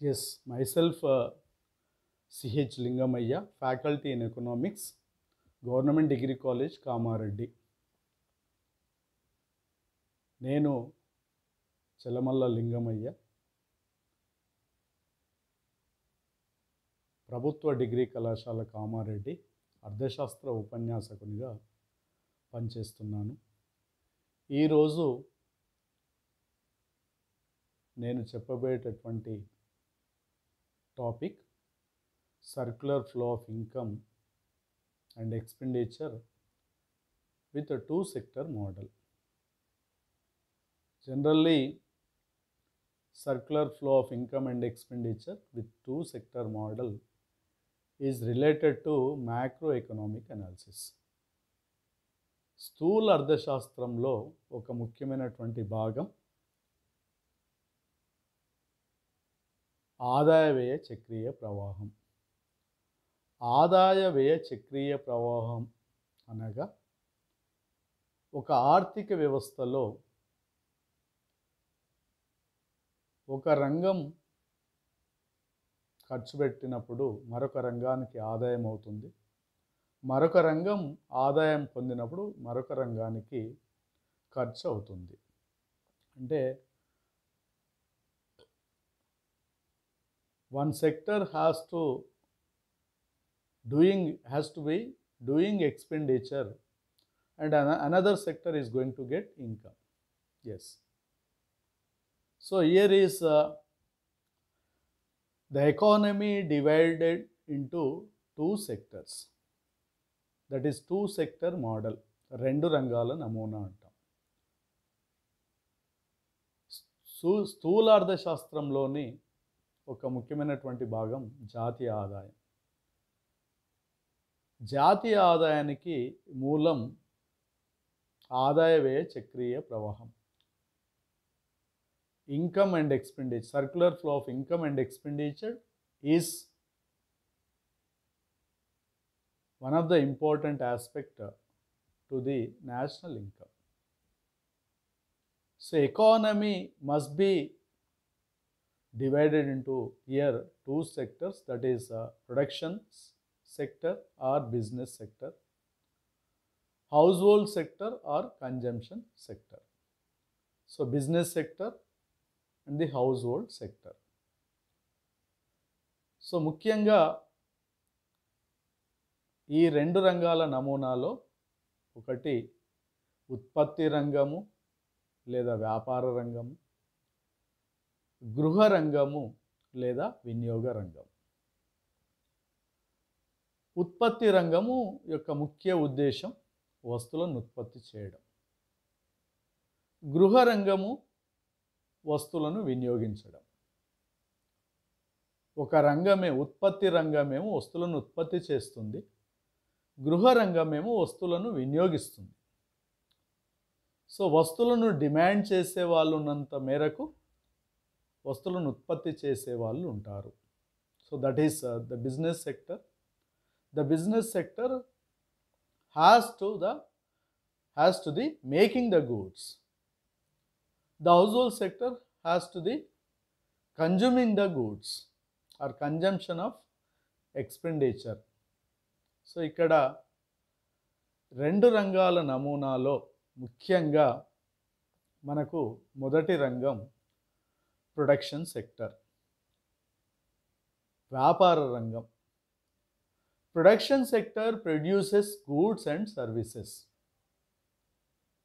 Yes, myself, CH Lingamaya, faculty in economics, Government Degree College, Kamareddy. నేను చెలమల్ల లింగమయ్య, ప్రభుత్వ degree కళాశాల కామారెడ్డి అర్థశాస్త్ర ఉపన్యాసకునిగా పనిచేస్తున్నాను. ఈరోజు నేను చెప్పబోయేటటువంటి topic circular flow of income and expenditure with a two-sector model. Generally, circular flow of income and expenditure with two-sector model is related to macroeconomic analysis. స్థూల అర్థశాస్త్రంలో ఒక ముఖ్యమైనటువంటి భాగం ఆదాయ వ్యయ చక్రీయ ప్రవాహం. ఆదాయ వ్యయ చక్రీయ ప్రవాహం అనగా ఒక ఆర్థిక వ్యవస్థలో ఒక రంగం ఖర్చు పెట్టినప్పుడు మరొక రంగానికి ఆదాయం అవుతుంది, మరొక రంగం ఆదాయం పొందినప్పుడు మరొక రంగానికి ఖర్చు అవుతుంది. అంటే one sector has to be doing expenditure and another sector is going to get income. Yes. So here is the economy divided into two sectors. That is two-sector model. రెండు రంగాల నమూనా అంటాం. స్థూల అర్థశాస్త్రంలోని ఒక ముఖ్యమైనటువంటి భాగం జాతీయ ఆదాయం. జాతీయ ఆదాయానికి మూలం ఆదాయ వ్యయ చక్రీయ ప్రవాహం. Income and expenditure, circular flow of income and expenditure is one of the important aspect to the national income. So economy must be divided into here two sectors, that is production sector or business sector, household sector or consumption sector. So business sector and the household sector. So ముఖ్యంగా ఈ రెండు రంగాల నమూనాలో ఒకటి ఉత్పత్తి రంగము లేదా వ్యాపార రంగము, గృహ రంగము లేదా వినియోగ రంగం. ఉత్పత్తి రంగము యొక్క ముఖ్య ఉద్దేశం వస్తువులను ఉత్పత్తి చేయడం. గృహ రంగము వస్తువులను వినియోగించడం. ఒక రంగమే ఉత్పత్తి రంగమేమో వస్తువులను ఉత్పత్తి చేస్తుంది, గృహ రంగమేమో వస్తువులను వినియోగిస్తుంది. సో వస్తువులను డిమాండ్ చేసే వాళ్ళు ఉన్నంత మేరకు వస్తువులను ఉత్పత్తి చేసే వాళ్ళు ఉంటారు. So that is the business sector. The business sector has to the making the goods. The household sector has to the consuming the goods or consumption of expenditure. So ఇక్కడ రెండు రంగాల నమూనాలో ముఖ్యంగా మనకు మొదటి రంగం ప్రొడక్షన్ సెక్టర్, వ్యాపార రంగం. Production sector produces goods and services.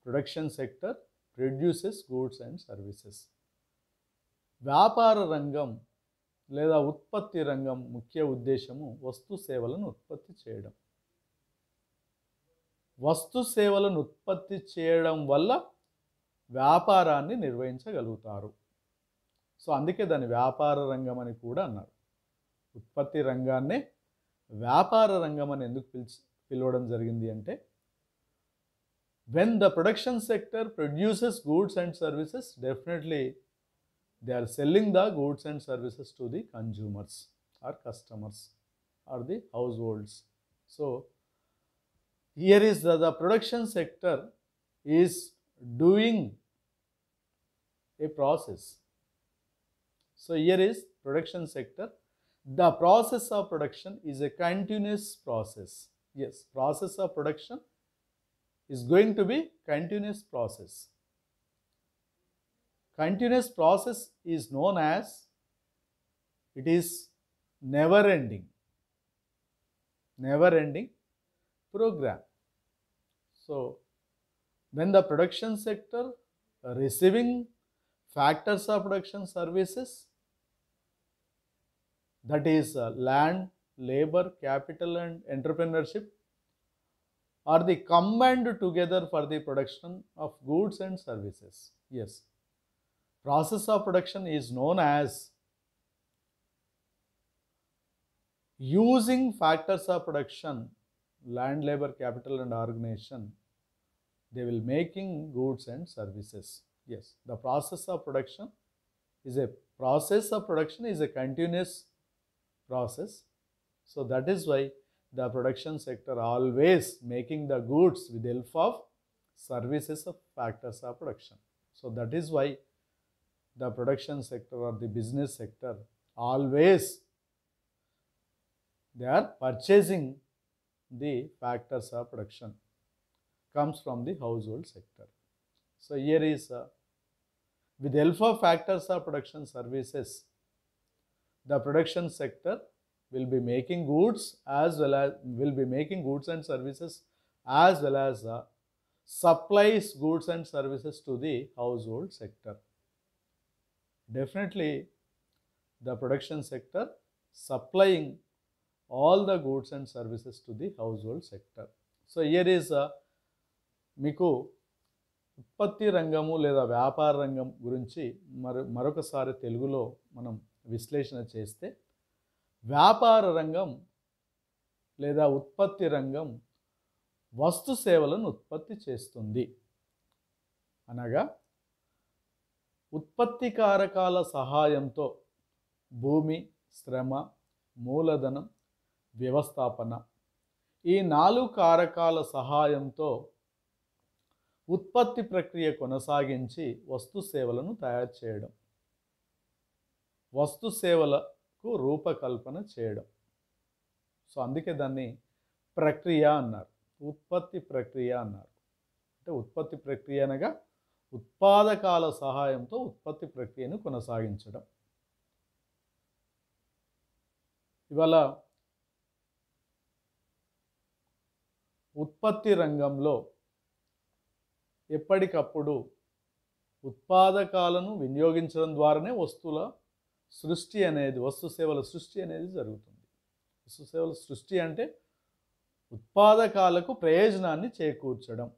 Production sector produces goods and services. వ్యాపార రంగం లేదా ఉత్పత్తి రంగం ముఖ్య ఉద్దేశము వస్తు సేవలను ఉత్పత్తి చేయడం. వస్తు సేవలను ఉత్పత్తి చేయడం వల్ల వ్యాపారాన్ని నిర్వహించగలుగుతారు. సో అందుకే దాన్ని వ్యాపార రంగం అని కూడా అన్నారు. ఉత్పత్తి రంగాన్నే వ్యాపార రంగం అని ఎందుకు పిలవడం జరిగింది అంటే, when the production sector produces goods and services, definitely they are selling the goods and services to the consumers or customers or the households. So here is the production sector is doing a process. So here is production sector, the process of production is a continuous process. Yes, process of production is going to be continuous process. Continuous process is known as, it is never ending program. So when the production sector receiving factors of production services, that is land, labor, capital and entrepreneurship, are the combined together for the production of goods and services. Yes, process of production is known as using factors of production, land, labor, capital and organization, they will making goods and services. Yes, the process of production is a continuous process. So that is why the production sector always making the goods with the help of services of factors of production. So that is why the production sector or the business sector always they are purchasing the factors of production comes from the household sector. So here is with the help of factors of production services, the production sector will be making goods and services, as well as supplies goods and services to the household sector. Definitely the production sector supplying all the goods and services to the household sector. So here is మీకు ఉత్పత్తి రంగము లేదా వ్యాపార రంగం గురించి మరొకసారి తెలుగులో మనం విశ్లేషణ చేస్తే, వ్యాపార రంగం లేదా ఉత్పత్తి రంగం వస్తు సేవలను ఉత్పత్తి చేస్తుంది. అనగా ఉత్పత్తి కారకాల సహాయంతో భూమి, శ్రమ, మూలధనం, వ్యవస్థాపన, ఈ 4 కారకాల సహాయంతో ఉత్పత్తి ప్రక్రియ కొనసాగించి వస్తు సేవలను తయారు చేయడం, వస్తు సేవలకు రూపకల్పన చేయడం. సో అందుకే దాన్ని ప్రక్రియ అన్నారు, ఉత్పత్తి ప్రక్రియ అన్నారు. అంటే ఉత్పత్తి ప్రక్రియ అనగా ఉత్పాదకాల సహాయంతో ఉత్పత్తి ప్రక్రియను కొనసాగించడం. ఇవాళ ఉత్పత్తి రంగంలో ఎప్పటికప్పుడు ఉత్పాదకాలను వినియోగించడం ద్వారానే వస్తు సేవల సృష్టి అనేది జరుగుతుంది. వస్తు సేవల సృష్టి అంటే ఉత్పాదకాలకు ప్రయోజనాన్ని చేకూర్చడం.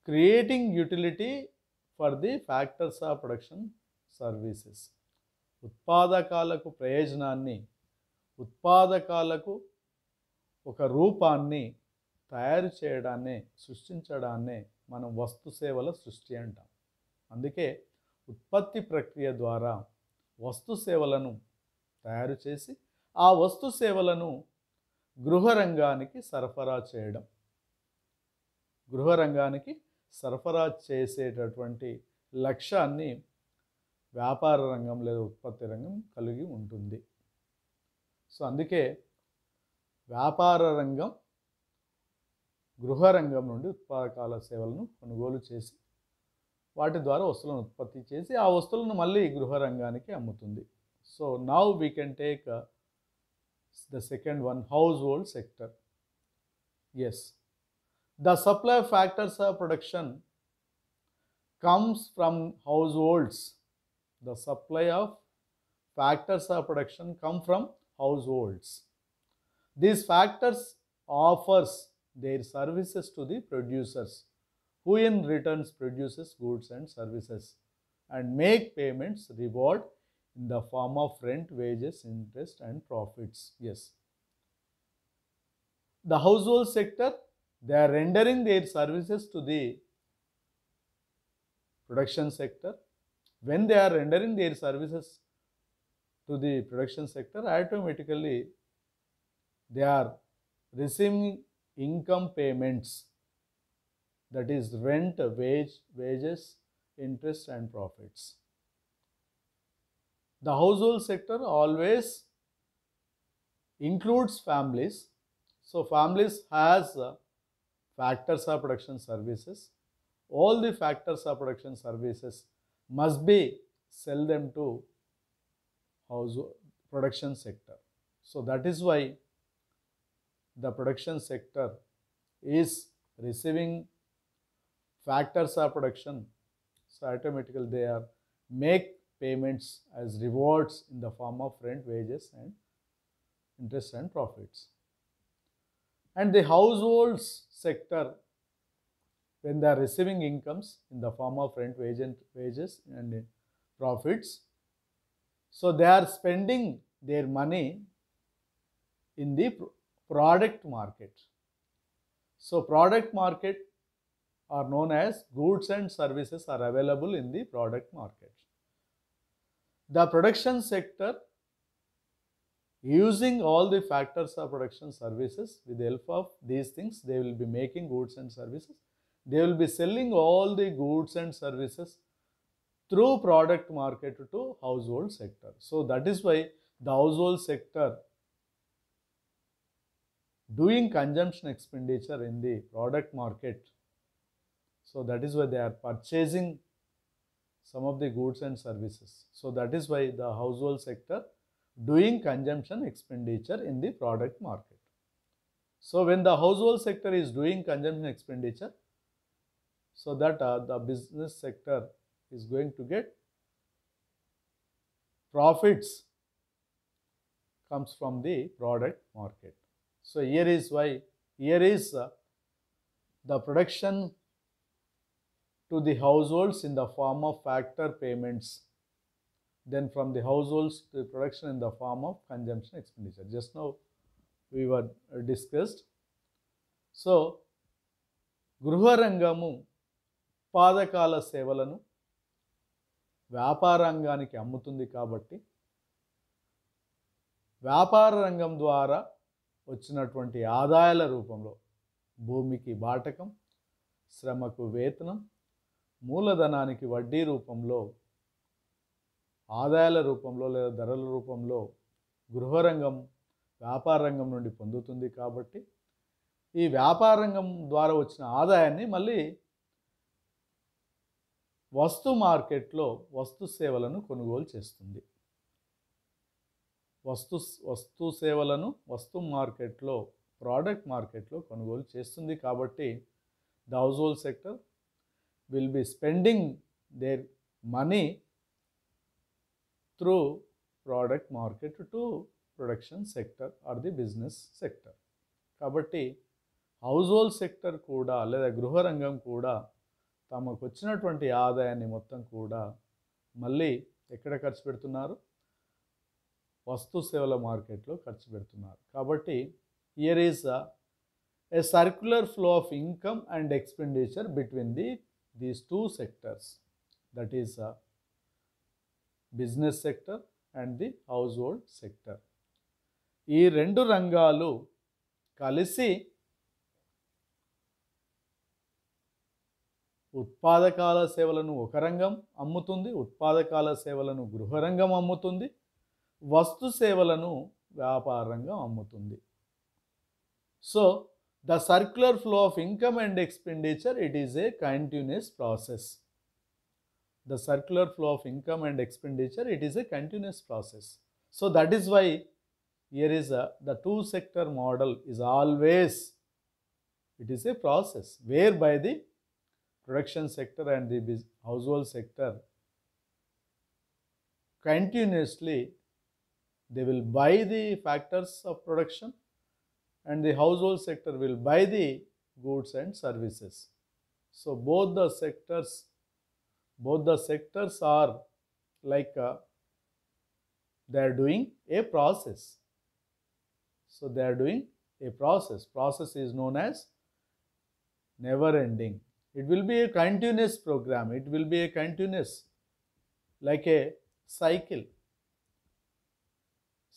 Creating utility for the factors of production services. ఉత్పాదకాలకు ప్రయోజనాన్ని, ఉత్పాదకాలకు ఒక రూపాన్ని తయారు చేయడాన్నే, సృష్టించడాన్నే మనం వస్తు సేవల సృష్టి అంటాం. అందుకే ఉత్పత్తి ప్రక్రియ ద్వారా వస్తు సేవలను తయారు చేసి ఆ వస్తు సేవలను గృహ రంగానికి సరఫరా చేయడం. గృహ రంగానికి సరఫరా చేసేటటువంటి లక్ష్యాన్ని వ్యాపార రంగం లేదా ఉత్పత్తి రంగం కలిగి ఉంటుంది. సో అందుకే వ్యాపార రంగం గృహ రంగం నుండి ఉత్పాదకాల సేవలను కొనుగోలు చేసి వాటి ద్వారా వస్తువులను ఉత్పత్తి చేసి ఆ వస్తువులను మళ్ళీ గృహ రంగానికి అమ్ముతుంది. So now we can take the second one, household sector. Yes, the supply of factors of production comes from households. The supply of factors of production come from households. These factors offers their services to the producers, who in return produces goods and services and make payments reward in the form of rent, wages, interest and profits. Yes, the household sector, they are rendering their services to the production sector. When they are rendering their services to the production sector, automatically they are receiving income payments, that is rent, wages, interest and profits. The household sector always includes families. So families has factors of production services. All the factors of production services must be sell them to household production sector. So that is why the production sector is receiving factors of production. So automatically they are make payments as rewards in the form of rent, wages and interest and profits. And the households sector, when they are receiving incomes in the form of rent, wages and profits, so they are spending their money in the product market. So product market are known as goods and services are available in the product market. The production sector, using all the factors of production services, with the help of these things they will be making goods and services. They will be selling all the goods and services through product market to household sector. So that is why the household sector doing consumption expenditure in the product market. So that is why they are purchasing some of the goods and services. So that is why the household sector doing consumption expenditure in the product market. So when the household sector is doing consumption expenditure, so that the business sector is going to get profits comes from the product market. So here is why, here is the production to the households in the form of factor payments, then from the households to the production in the form of consumption expenditure. Just now we were discussed. So గృహరంగము ఉత్పాదకాల సేవలను వ్యాపారాంగానికి అమ్ముతుంది కాబట్టి వ్యాపార రంగం ద్వారా వచ్చినటువంటి ఆదాయాల రూపంలో భూమికి బాటకం, శ్రమకు వేతనం, మూలధనానికి వడ్డీ రూపంలో, ఆదాయాల రూపంలో లేదా ధరల రూపంలో గృహరంగం వ్యాపార రంగం నుండి పొందుతుంది. కాబట్టి ఈ వ్యాపార రంగం ద్వారా వచ్చిన ఆదాయాన్ని మళ్ళీ వస్తు మార్కెట్లో వస్తు సేవలను కొనుగోలు చేస్తుంది. వస్తు సేవలను వస్తు మార్కెట్లో, ప్రోడక్ట్ మార్కెట్లో కొనుగోలు చేస్తుంది. కాబట్టి the household sector will be spending their money through product market to production sector or the business sector. కాబట్టి హౌస్హోల్డ్ సెక్టర్ కూడా లేదా గృహరంగం కూడా తమకు వచ్చినటువంటి ఆదాయాన్ని మొత్తం కూడా మళ్ళీ ఎక్కడ ఖర్చు పెడుతున్నారు? వస్తు సేవల మార్కెట్లో ఖర్చు పెడుతున్నారు. కాబట్టి here is a circular flow of income and expenditure between these two sectors, that is business sector and the household sector. ఈ రెండు రంగాలు కలిసి ఉత్పాదకాల సేవలను ఒక రంగం అమ్ముతుంది, ఉత్పాదకాల సేవలను గృహరంగం అమ్ముతుంది, వస్తు సేవలను వ్యాపార రంగం అమ్ముతుంది. So the circular flow of income and expenditure, it is a continuous process. The circular flow of income and expenditure, it is a continuous process. So that is why here is the two sector model is always, it is a process whereby the production sector and the household sector continuously they will buy the factors of production and the household sector will buy the goods and services. So both the sectors are like they are doing a process. So they are doing a process. Process is known as never ending. It will be a continuous program. It will be a continuous, like a cycle.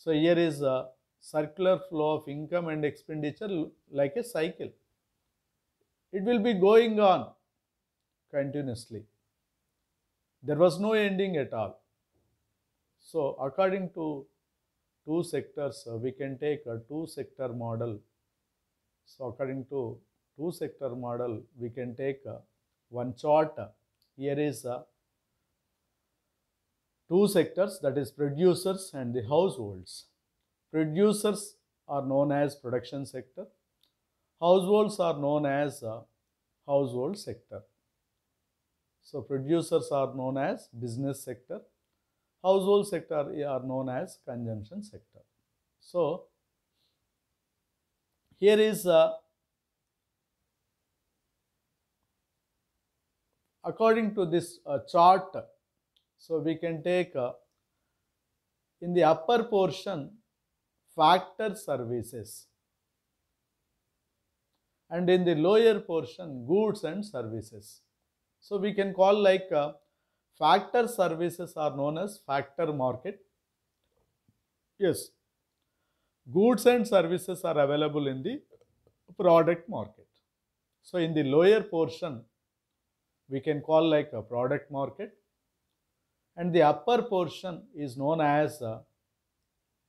So here is a circular flow of income and expenditure like a cycle. It will be going on continuously. There was no ending at all. So according to two sectors, we can take a two sector model. So according to two sector model, we can take one chart. Here is two sectors, that is producers and the households. Producers are known as production sector. Households are known as household sector. So producers are known as business sector. Household sector are known as consumption sector. So here is according to this chart, so we can take in the upper portion factor services, and in the lower portion goods and services. So we can call like factor services are known as factor market. Yes, goods and services are available in the product market. So in the lower portion we can call like a product market, and the upper portion is known as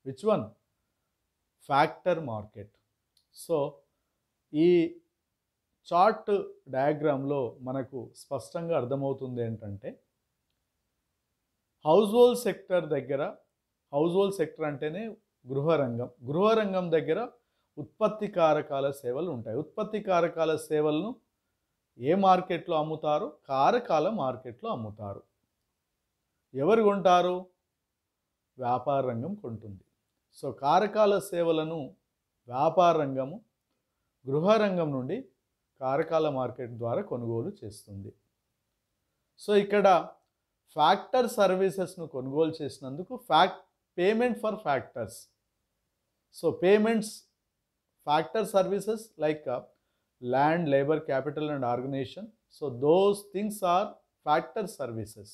which one? Factor market. So ఈ chart డయాగ్రామ్లో మనకు స్పష్టంగా అర్థమవుతుంది ఏంటంటే, house hold sector దగ్గర, house hold sector అంటేనే గృహరంగం, గృహరంగం దగ్గర ఉత్పత్తి కారకాల సేవలు ఉంటాయి. ఉత్పత్తి కారకాల సేవలను ఏ మార్కెట్లో అమ్ముతారు? కారకాల మార్కెట్లో అమ్ముతారు. ఎవరు కొంటారు? వ్యాపార రంగం కొంటుంది. సో కారకాల సేవలను వ్యాపార రంగము గృహరంగం నుండి కారకాల మార్కెట్ ద్వారా కొనుగోలు చేస్తుంది. సో ఇక్కడ ఫ్యాక్టర్ సర్వీసెస్ను కొనుగోలు చేసినందుకు payment for factors. So payments factor services like land, labour, capital and organisation. So those things are factor services.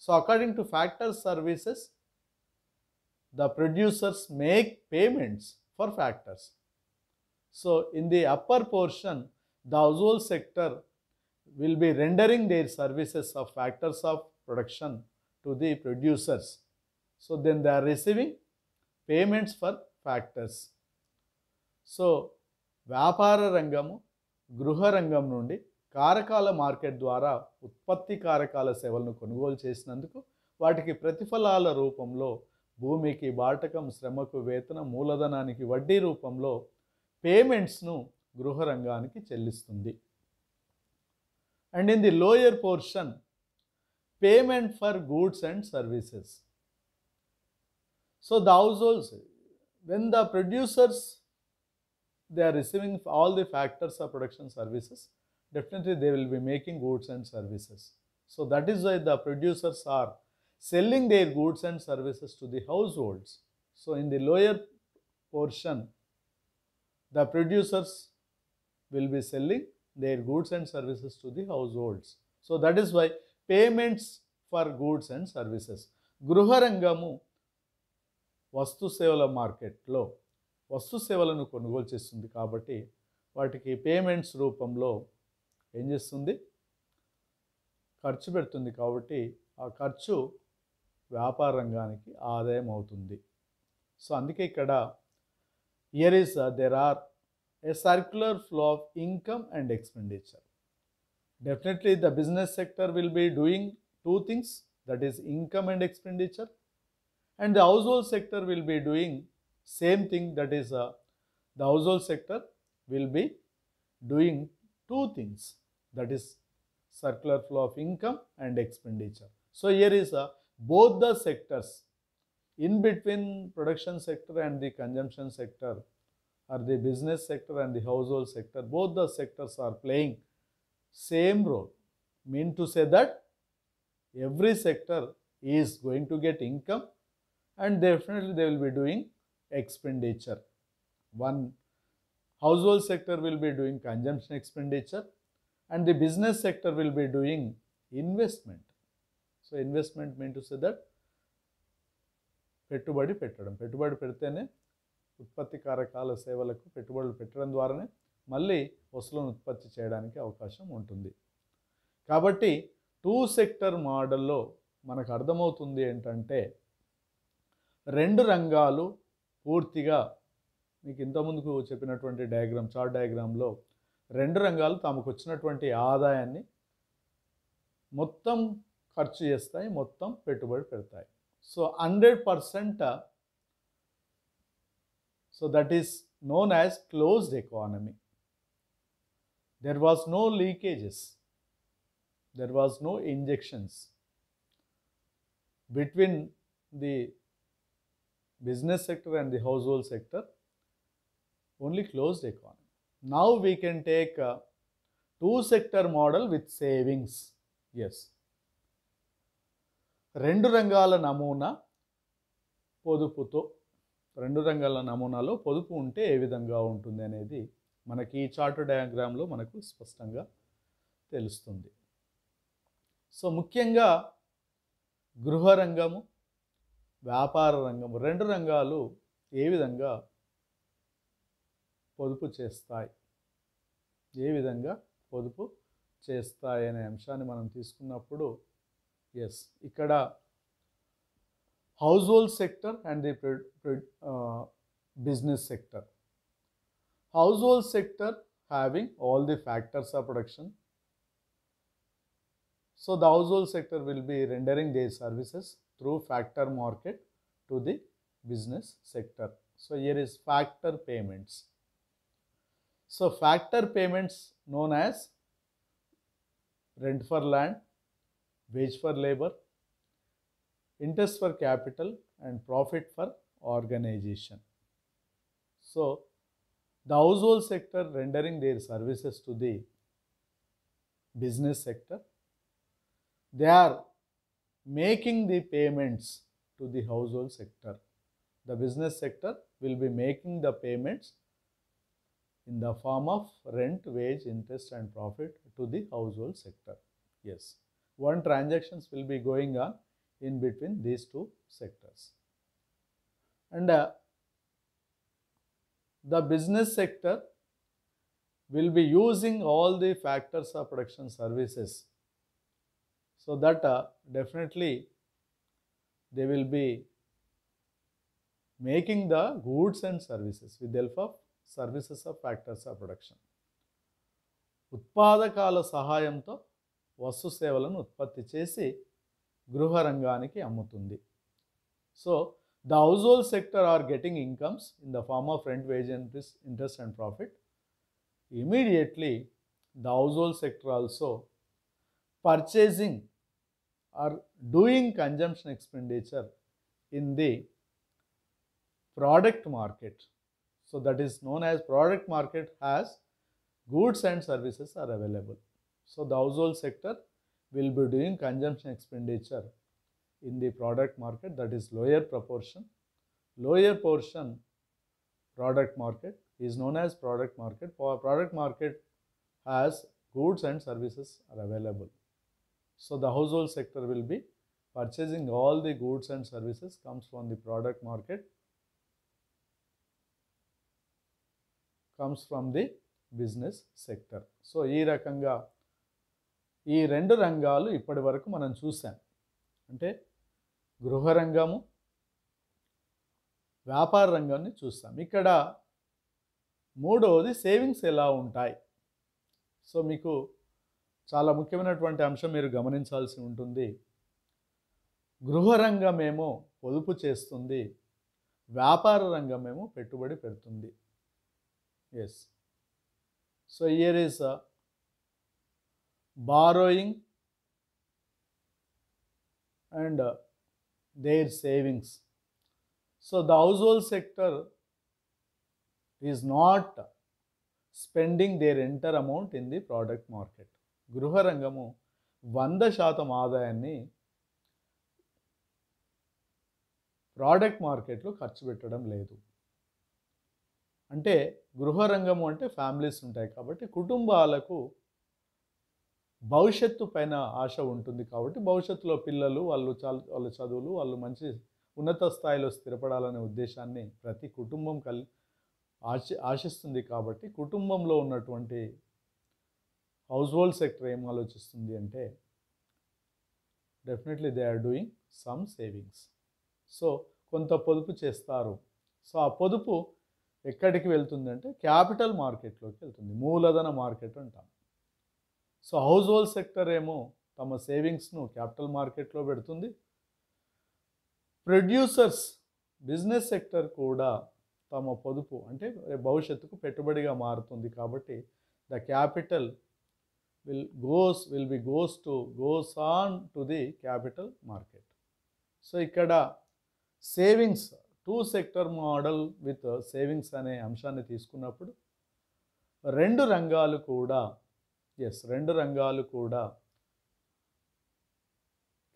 So according to factor services, the producers make payments for factors. So in the upper portion, the household sector will be rendering their services of factors of production to the producers. So then they are receiving payments for factors. So వ్యాపార రంగము గృహ రంగం నుండి కారకాల market ద్వారా ఉత్పత్తి కారకాల సేవలను కొనుగోలు చేసినందుకు వాటికి ప్రతిఫలాల రూపంలో భూమికి బాటకం, శ్రమకు వేతనం, మూలధనానికి వడ్డీ రూపంలో పేమెంట్స్ను గృహ రంగానికి చెల్లిస్తుంది. And in the lower portion payment for goods and services. So the house holds, when the producers they are receiving all the factors of production services, definitely they will be making goods and services. So that is why the producers are selling their goods and services to the households. So in the lower portion, the producers will be selling their goods and services to the households. So that is why payments for goods and services. గృహరంగము వస్తు సేవల మార్కెట్లో వస్తు సేవలను కొనుగోలు చేస్తుంది కాబట్టి వాటికి payments రూపంలో ఏం చేస్తుంది? ఖర్చు పెడుతుంది. కాబట్టి ఆ ఖర్చు వ్యాపార రంగానికి ఆదాయం అవుతుంది. సో అందుకే ఇక్కడ here is there are a circular flow of income and expenditure. Definitely the business sector will be doing two things, that is income and expenditure, and the household sector will be doing same thing, that is the household sector will be doing two things, that is circular flow of income and expenditure. So here is both the sectors in between production sector and the consumption sector, or the business sector and the household sector, both the sectors are playing same role. Mean to say that every sector is going to get income and definitely they will be doing expenditure. One household sector will be doing consumption expenditure and the business sector will be doing investment. So investment mean to say that పెట్టుబడి పెట్టడం, పెట్టుబడి పెడితేనే ఉత్పత్తి కారకాల సేవలకు పెట్టుబడులు పెట్టడం ద్వారానే మళ్ళీ వస్తువులను ఉత్పత్తి చేయడానికి అవకాశం ఉంటుంది. కాబట్టి టూ సెక్టర్ మోడల్లో మనకు అర్థమవుతుంది ఏంటంటే, రెండు రంగాలు పూర్తిగా మీకు ఇంతకుముందుకు చెప్పినటువంటి డయాగ్రామ్, చార్ట్ డయాగ్రామ్లో రెండు రంగాలు తమకు వచ్చినటువంటి ఆదాయాన్ని మొత్తం ఖర్చు చేస్తాయి, మొత్తం పెట్టుబడి పెడతాయి. So 100%, so that is known as closed economy. There was no leakages, there was no injections between the business sector and the household sector, only closed economy. Now we can take a two sector model with savings. Yes, రెండు రంగాల నమూనా పొదుపుతో, రెండు రంగాల నమూనాలో పొదుపు ఉంటే ఏ విధంగా ఉంటుంది అనేది మనకి ఈ చార్ట్ డయాగ్రామ్లో మనకు స్పష్టంగా తెలుస్తుంది. సో ముఖ్యంగా గృహ రంగము, వ్యాపార రంగము, రెండు రంగాలు ఏ విధంగా పొదుపు చేస్తాయి, ఏ విధంగా పొదుపు చేస్తాయి అనే అంశాన్ని మనం తీసుకున్నప్పుడు, ఎస్, ఇక్కడ household sector and the business sector. Household sector having all the factors of production. So the household sector will be rendering their services through factor market to the business sector. So here is factor payments. So factor payments known as rent for land, wage for labor, interest for capital and profit for organization. So the household sector rendering their services to the business sector, they are making the payments to the household sector. The business sector will be making the payments in the form of rent, wage, interest and profit to the household sector. Yes, one transactions will be going on in between these two sectors. And the business sector will be using all the factors of production services, so that definitely they will be making the goods and services with the help of services of factors of production. ఉత్పాదకాల సహాయంతో వస్తు సేవలను ఉత్పత్తి చేసి గృహ రంగానికి అమ్ముతుంది. So the household sector are getting incomes in the form of rent, wage, interest and profit. Immediately the household sector also purchasing or doing consumption expenditure in the product market. So that is known as product market has goods and services are available. So the household sector will be doing consumption expenditure in the product market, that is lower proportion. Lower portion product market is known as product market. Product market has goods and services are available. So the household sector will be purchasing all the goods and services comes from the product market, comes from the business sector. So ఈ రకంగా ఈ రెండు రంగాలు ఇప్పటి వరకు మనం చూసాం. అంటే గృహ రంగము, వ్యాపార రంగాన్ని చూస్తాం. ఇక్కడ మూడవది సేవింగ్స్ ఎలా ఉంటాయి. సో మీకు చాలా ముఖ్యమైనటువంటి అంశం మీరు గమనించాల్సి ఉంటుంది. గృహ రంగమేమో పొదుపు చేస్తుంది, వ్యాపార రంగమేమో పెట్టుబడి పెడుతుంది. Yes. So here is borrowing and their savings. So the household sector is not spending their entire amount in the product market. గృహ రంగము 100% ఆదాయాన్ని ప్రోడక్ట్ మార్కెట్లో ఖర్చు పెట్టడం లేదు. అంటే గృహ రంగము అంటే ఫ్యామిలీస్ ఉంటాయి కాబట్టి కుటుంబాలకు భవిష్యత్తు పైన ఆశ ఉంటుంది కాబట్టి భవిష్యత్తులో పిల్లలు వాళ్ళ చదువులు వాళ్ళు మంచి ఉన్నత స్థాయిలో స్థిరపడాలనే ఉద్దేశాన్ని ప్రతి కుటుంబం ఆశిస్తుంది. కాబట్టి కుటుంబంలో ఉన్నటువంటి హౌస్ హోల్డ్ సెక్టర్ ఏం ఆలోచిస్తుంది అంటే definitely they are doing some savings. So కొంత పొదుపు చేస్తారు. సో ఆ పొదుపు ఎక్కడికి వెళ్తుందంటే క్యాపిటల్ మార్కెట్లోకి వెళ్తుంది, మూలధన మార్కెట్ అంటాం. సో హౌస్ హోల్డ్ సెక్టర్ ఏమో తమ సేవింగ్స్ను క్యాపిటల్ మార్కెట్లో పెడుతుంది. ప్రొడ్యూసర్స్ బిజినెస్ సెక్టర్ కూడా తమ పొదుపు అంటే భవిష్యత్తుకు పెట్టుబడిగా మారుతుంది. కాబట్టి the capital goes on to the capital market. So ఇక్కడ savings two sector model with savings అనే అంశాన్ని తీసుకున్నప్పుడు రెండు రంగాలు కూడా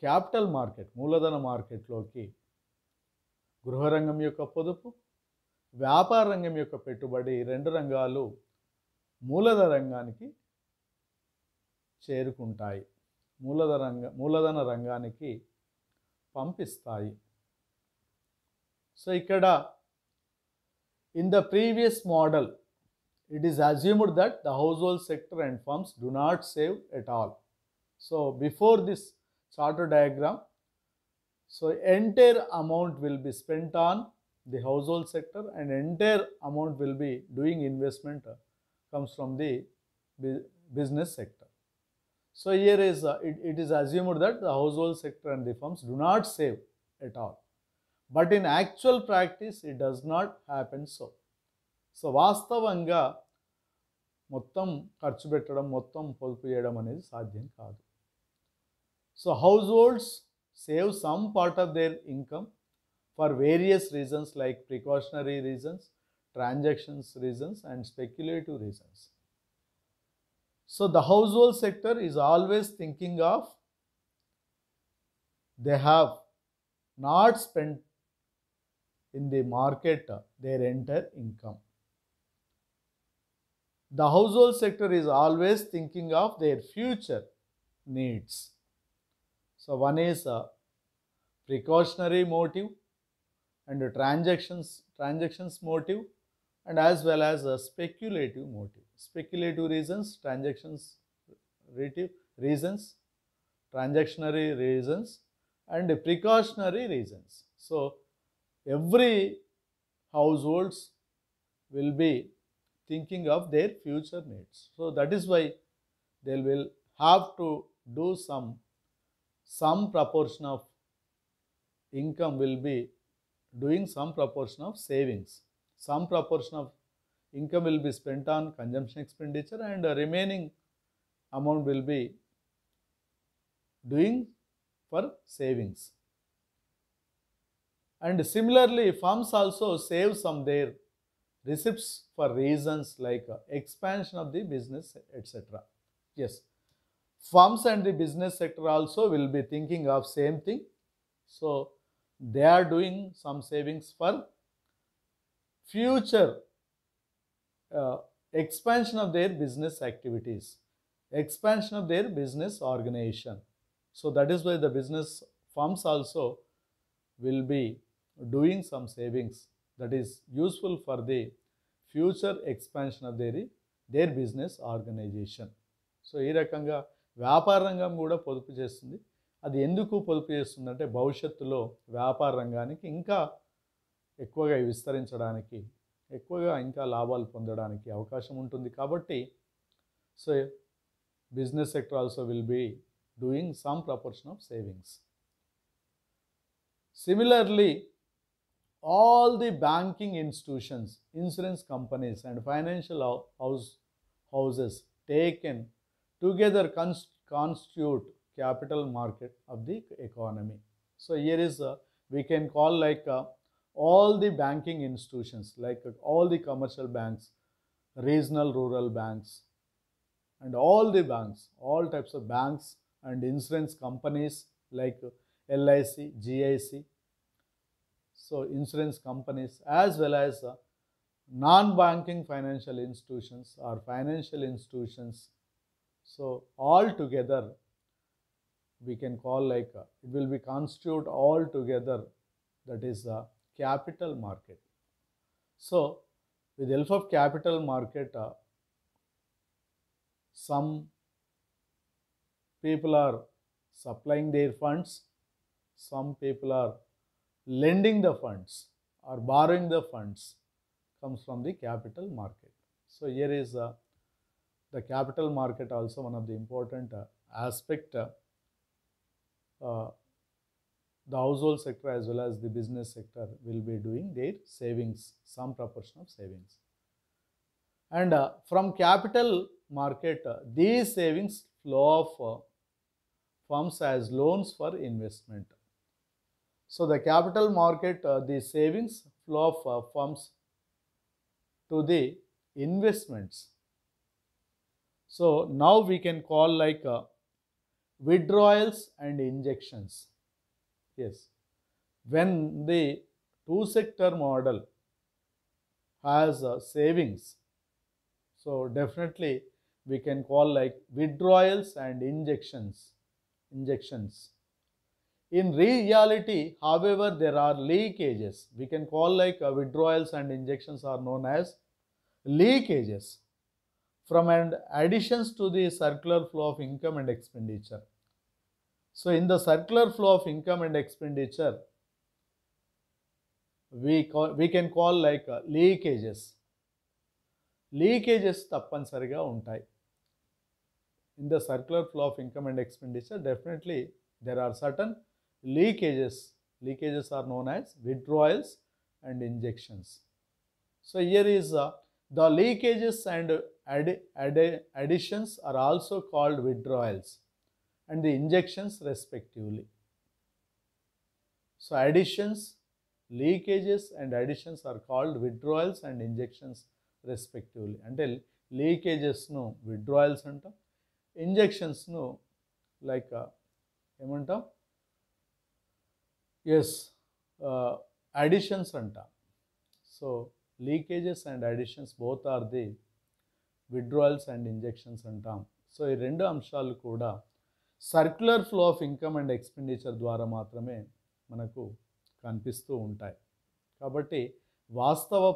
క్యాపిటల్ మార్కెట్ మూలధన మార్కెట్లోకి గృహరంగం యొక్క పొదుపు, వ్యాపార రంగం యొక్క పెట్టుబడి, రెండు రంగాలు మూలధన రంగానికి చేరుకుంటాయి, మూలధన రంగానికి పంపిస్తాయి. సో ఇక్కడ in the previous model it is assumed that the household sector and firms do not save at all. So before this charter diagram, so entire amount will be spent on the household sector and entire amount will be doing investment comes from the business sector. So here is it is assumed that the household sector and the firms do not save at all, but in actual practice it does not happen so. So వాస్తవంగా మొత్తం ఖర్చు పెట్టడం, మొత్తం పొదుపు చేయడం అనేది సాధ్యం కాదు. So households save some part of their income for various reasons like precautionary reasons, transactions reasons and speculative reasons. So the household sector is always thinking of they have not spend in the market their entire income. The household sector is always thinking of their future needs. So one is a precautionary motive and a transactions motive, and as well as a speculative motive. Speculative reasons, reasons, transactionary reasons, and precautionary reasons. So every households will be thinking of their future needs. So that is why they will have to do some proportion of income will be doing some proportion of savings. Some proportion of income will be spent on consumption expenditure and the remaining amount will be doing for savings. And similarly, firms also save some their receipts for reasons like expansion of the business, etc. Yes, firms and the business sector also will be thinking of same thing. So they are doing some savings for future expansion of their business activities, expansion of their business organization. So that is why the business firms also will be doing some savings that is useful for the future expansion of their business organization. So ఈ రకంగా వ్యాపార రంగం కూడా పొదుపు చేస్తుంది. అది ఎందుకు పొదుపు చేస్తుందంటే భవిష్యత్తులో వ్యాపార రంగానికి ఇంకా ఎక్కువగా విస్తరించడానికి, ఎక్కువగా ఇంకా లాభాలు పొందడానికి అవకాశం ఉంటుంది. కాబట్టి so business sector also will be doing some proportion of savings. Similarly, all the banking institutions, insurance companies and financial houses taken together constitute capital market of the economy. So here is we can call like all the banking institutions, like all the commercial banks, regional rural banks, and all the banks, all types of banks and insurance companies like LIC, GIC. So insurance companies as well as non-banking financial institutions or financial institutions. So all together we can call like it will be constitute all together, that is a capital market. So with the help of capital market, some people are supplying their funds, some people are lending the funds or borrowing the funds comes from the capital market. So here is the capital market also one of the important aspect. The household sector as well as the business sector will be doing their savings, some proportion of savings. And from capital market, these savings flow of firms as loans for investment. So the capital market, the savings flow of firms to the investments. So now we can call like withdrawals and injections. Yes, when the two sector model has savings, so definitely we can call like withdrawals and injections. In reality, however, there are leakages. We can call like withdrawals and injections are known as leakages from and additions to the circular flow of income and expenditure. So in the circular flow of income and expenditure, we can call like leakages. Leakages తప్పనిసరిగా ఉంటాయి. In the circular flow of income and expenditure, definitely there are certain leakages. Leakages are known as withdrawals and injections. So here is the leakages and additions are also called withdrawals and the injections respectively. So additions, leakages and additions are called withdrawals and injections respectively. Until leakages no withdrawals antam, injections no like ఏమంటాం, yes, additions అంటాం. So leakages and additions both are the withdrawals and injections అంటాం. So ఈ రెండు అంశాలు కూడా circular flow of income and expenditure ద్వారా మాత్రమే మనకు కనిపిస్తూ ఉంటాయి. కాబట్టి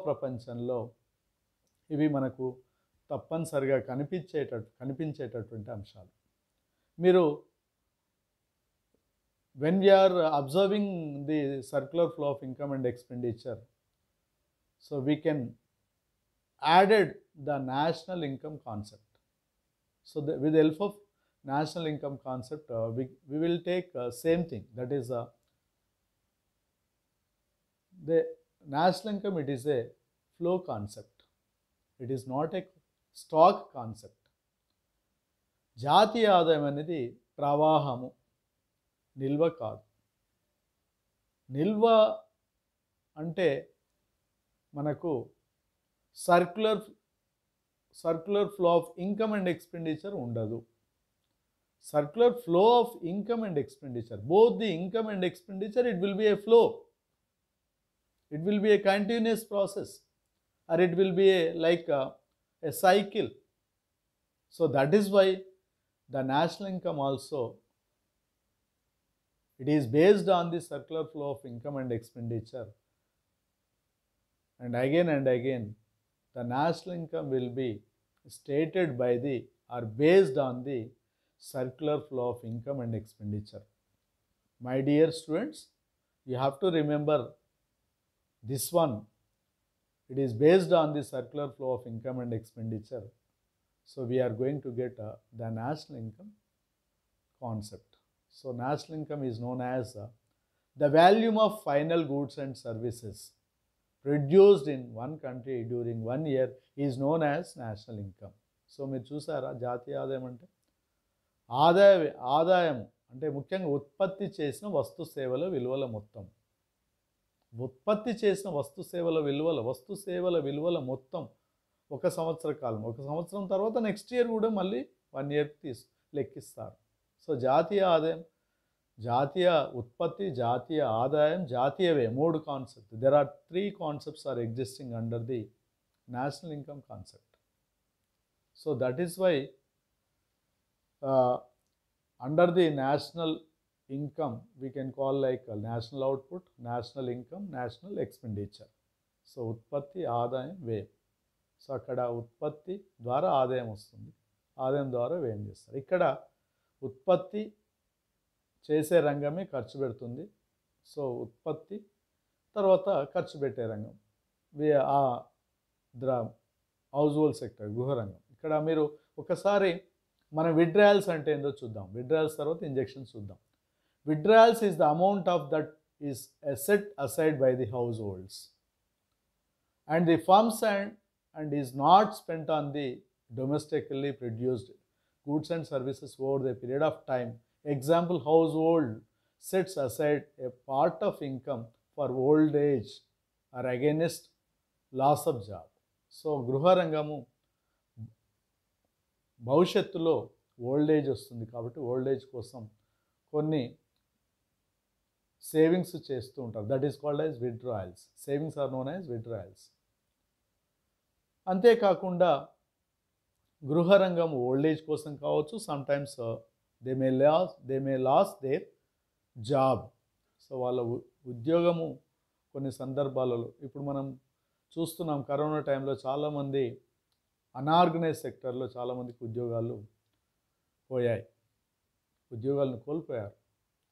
ప్రపంచంలో ఇవి మనకు తప్పనిసరిగా కనిపించేటటువంటి అంశాలు. మీరు when we are observing the circular flow of income and expenditure, so we can added the national income concept. So with the help of national income concept, we will take same thing, that is the national income. It is a flow concept, it is not a stock concept. జాతీయ ఆదాయం అనేది ప్రవాహము, నిల్వ కాదు. నిల్వ అంటే మనకు circular flow of income and expenditure ఉండదు. Circular flow of income and expenditure, both the income and expenditure, it will be a flow, it will be a continuous process, or it will be a cycle. So that is why the national income also, it is based on the circular flow of income and expenditure, and again the national income will be stated by the or based on the circular flow of income and expenditure. My dear students, you have to remember this one, it is based on the circular flow of income and expenditure. So we are going to get the national income concept. So national income is known as the volume of final goods and services produced in one country during 1 year is known as national income. So మీరు చూసారా, జాతీయ ఆదాయం అంటే ఆదాయం అంటే ముఖ్యంగా ఉత్పత్తి చేసిన వస్తు సేవల విలువల మొత్తం. ఉత్పత్తి చేసిన వస్తు సేవల విలువల మొత్తం ఒక సంవత్సర కాలం, ఒక సంవత్సరం తర్వాత నెక్స్ట్ ఇయర్ కూడా మళ్ళీ 1 ఇయర్కి లెక్కిస్తారు. సో జాతీయ ఆదాయం, జాతీయ ఉత్పత్తి, జాతీయ ఆదాయం, జాతీయ వ్యయం, 3 concept. There are 3 concepts are existing under the national income concept. So that is why under the national income we can call like national output, national income, national expenditure. So ఉత్పత్తి, ఆదాయం, వ్యయం. సో అక్కడ ఉత్పత్తి ద్వారా ఆదాయం వస్తుంది, ఆదాయం ద్వారా వ్యయం చేస్తారు. ఇక్కడ ఉత్పత్తి చేసే రంగమే ఖర్చు పెడుతుంది. సో ఉత్పత్తి తర్వాత ఖర్చు పెట్టే రంగం, ఆ హౌస్ హోల్డ్ సెక్టర్, గృహ రంగం. ఇక్కడ మీరు ఒకసారి మన విడ్రాయల్స్ అంటే ఏందో చూద్దాం. విడ్రాయల్స్ తర్వాత ఇంజెక్షన్స్ చూద్దాం. Withdrawals is the amount of that is set aside by the households and the firms and is not spent on the domestically produced goods and services over the period of time. Example, household sets aside a part of income for old age or against loss of job. So గృహ రంగము భవిష్యత్తులో old age వస్తుంది కాబట్టి old age కోసం కొన్ని savings చేస్తూ ఉంటారు. That is called as withdrawals. Savings are known as withdrawals. అంతేకాకుండా గృహ రంగం ఓల్డ్ ఏజ్ కోసం కావచ్చు. Sometimes they may lose their job. So వాళ్ళ ఉద్యోగము కొన్ని సందర్భాలలో ఇప్పుడు మనం చూస్తున్నాం. కరోనా టైంలో చాలామంది అనార్గనైజ్ సెక్టర్లో చాలామందికి ఉద్యోగాలు పోయాయి, ఉద్యోగాలను కోల్పోయారు.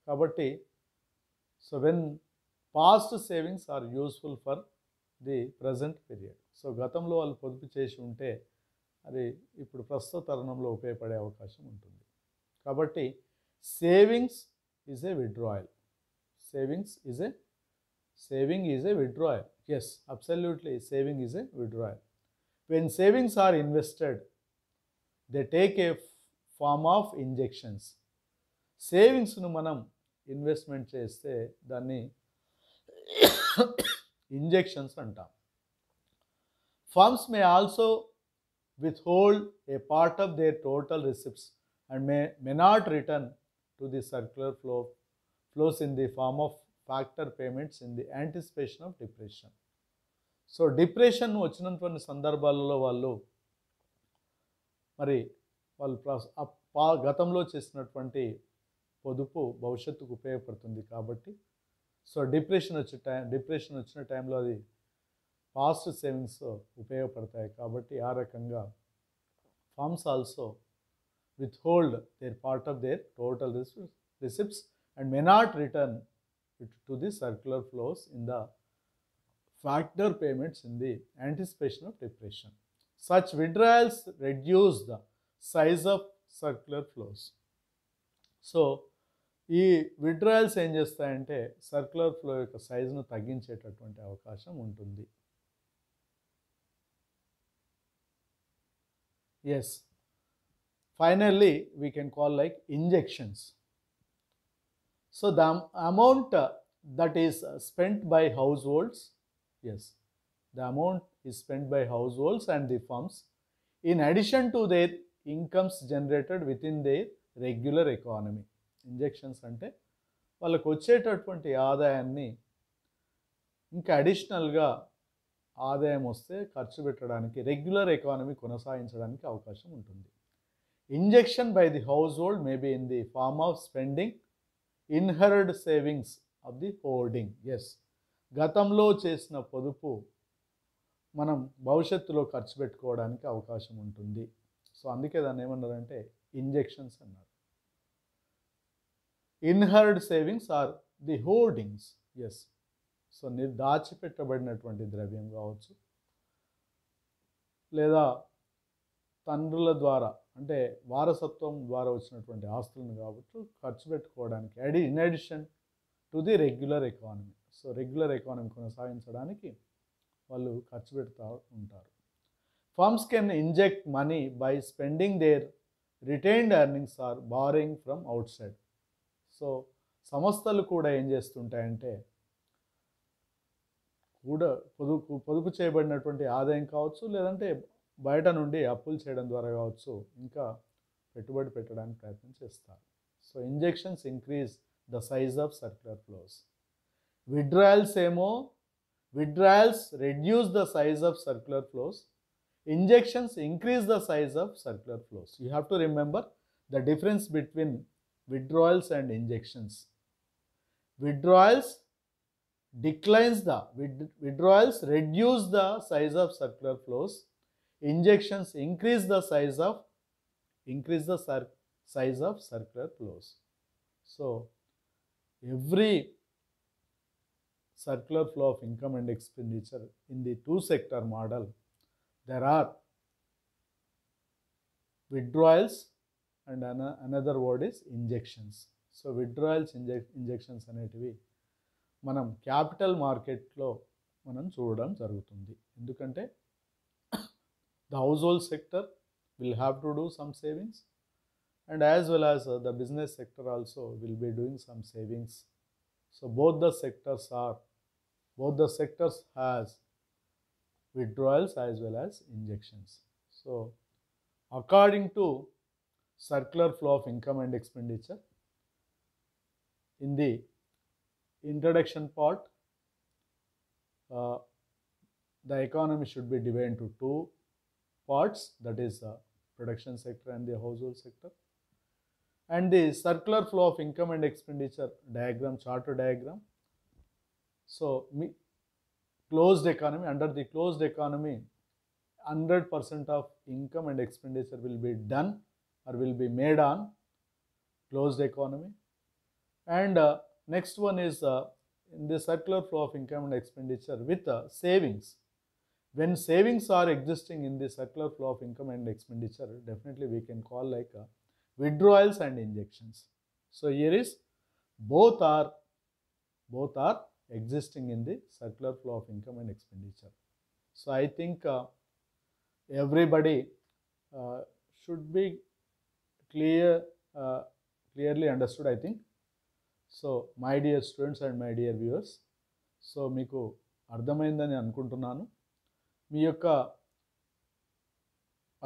కాబట్టి so when past savings are useful for the present period. So గతంలో వాళ్ళు పొదుపు చేసి ఉంటే అది ఇప్పుడు ప్రస్తుత తరుణంలో ఉపయోగపడే అవకాశం ఉంటుంది. కాబట్టి savings is a withdrawal. Saving is a withdrawal. Yes, absolutely saving is a withdrawal. When savings are invested they take a form of injections. సేవింగ్స్ను మనం ఇన్వెస్ట్మెంట్ చేస్తే దాన్ని ఇంజెక్షన్స్ అంటాం. Firms may also withhold a part of their total receipts and may not return to the circular flows in the form of factor payments in the anticipation of depression. So depression వచ్చినటువంటి సందర్భాలలో వాళ్ళు గతంలో చేసినటువంటి పొదుపు భవిష్యత్తుకు ఉపయోగపడుతుంది కాబట్టి so depression వచ్చిన టైంలో అది పాస్ట్ సేవింగ్స్ ఉపయోగపడతాయి. కాబట్టి ఆ రకంగా firms also withhold their part of their total receipts and may not return it to the circular flows in the factor payments in the anticipation of depression. Such withdrawals reduce the size of circular flows. So ఈ withdrawals ఏం చేస్తాయంటే circular flow యొక్క సైజును తగ్గించేటటువంటి అవకాశం ఉంటుంది. Yes, finally we can call like injections. So the amount that is spent by households, yes, the amount is spent by households and the firms in addition to their incomes generated within their regular economy. Injections అంటే వాళ్ళకు వచ్చేటటువంటి ఆదాయాన్ని ఇంకా అడిషనల్గా ఆదాయం వస్తే ఖర్చు పెట్టడానికి, రెగ్యులర్ ఎకానమీ కొనసాగించడానికి అవకాశం ఉంటుంది. Injection by the household may be in the form of spending inherited savings of the holding. Yes, గతంలో చేసిన పొదుపు మనం భవిష్యత్తులో ఖర్చు పెట్టుకోవడానికి అవకాశం ఉంటుంది. సో అందుకే దాన్ని ఏమన్నారంటే ఇంజెక్షన్స్ అన్నారు. Inherited savings are the holdings. Yes, so దాచిపెట్టబడినటువంటి ద్రవ్యం కావచ్చు, లేదా తండ్రుల ద్వారా అంటే వారసత్వం ద్వారా వచ్చినటువంటి ఆస్తులను కావచ్చు ఖర్చు పెట్టుకోవడానికి, in addition to the regular economy. So regular economy కొనసాగించడానికి వాళ్ళు ఖర్చు పెడతా ఉంటారు. Firms can inject money by spending their retained earnings or borrowing from outside. So సంస్థలు కూడా ఏం చేస్తుంటాయంటే పొదుపు చేయబడినటువంటి ఆదాయం కావచ్చు, లేదంటే బయట నుండి అప్పులు చేయడం ద్వారా కావచ్చు ఇంకా పెట్టుబడి పెట్టడానికి ప్రయత్నం చేస్తారు. So injections increase the size of circular flows. Withdrawals reduce the size of circular flows. Injections increase the size of circular flows. You have to remember the difference between withdrawals and injections. Withdrawals reduce the size of circular flows. Injections increase the size of circular flows. So every circular flow of income and expenditure in the two sector model, there are withdrawals and another word is injections. So withdrawals injections అనేటివి మనం capital మార్కెట్లో మనం చూడడం జరుగుతుంది. ఎందుకంటే the household sector will have to do some savings, and as well as the business sector also will be doing some savings. So both the sectors has withdrawals as well as injections. So according to circular flow of income and expenditure, in the introduction part, the economy should be divided into two parts, that is the production sector and the household sector. And the circular flow of income and expenditure diagram, charter diagram. So closed economy, under the closed economy 100% of income and expenditure will be done or will be made on closed economy. And next one is in the circular flow of income and expenditure with savings. When savings are existing in the circular flow of income and expenditure, definitely we can call like withdrawals and injections. So here is both are existing in the circular flow of income and expenditure. So I think everybody should be clearly understood, I think. So my dear students and my dear viewers, so మీకు అర్థమైందని అనుకుంటున్నాను. మీ యొక్క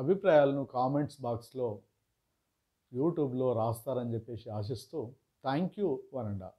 అభిప్రాయాలను comments బాక్స్లో యూట్యూబ్లో రాస్తారని చెప్పేసి ఆశిస్తూ thank you one and all.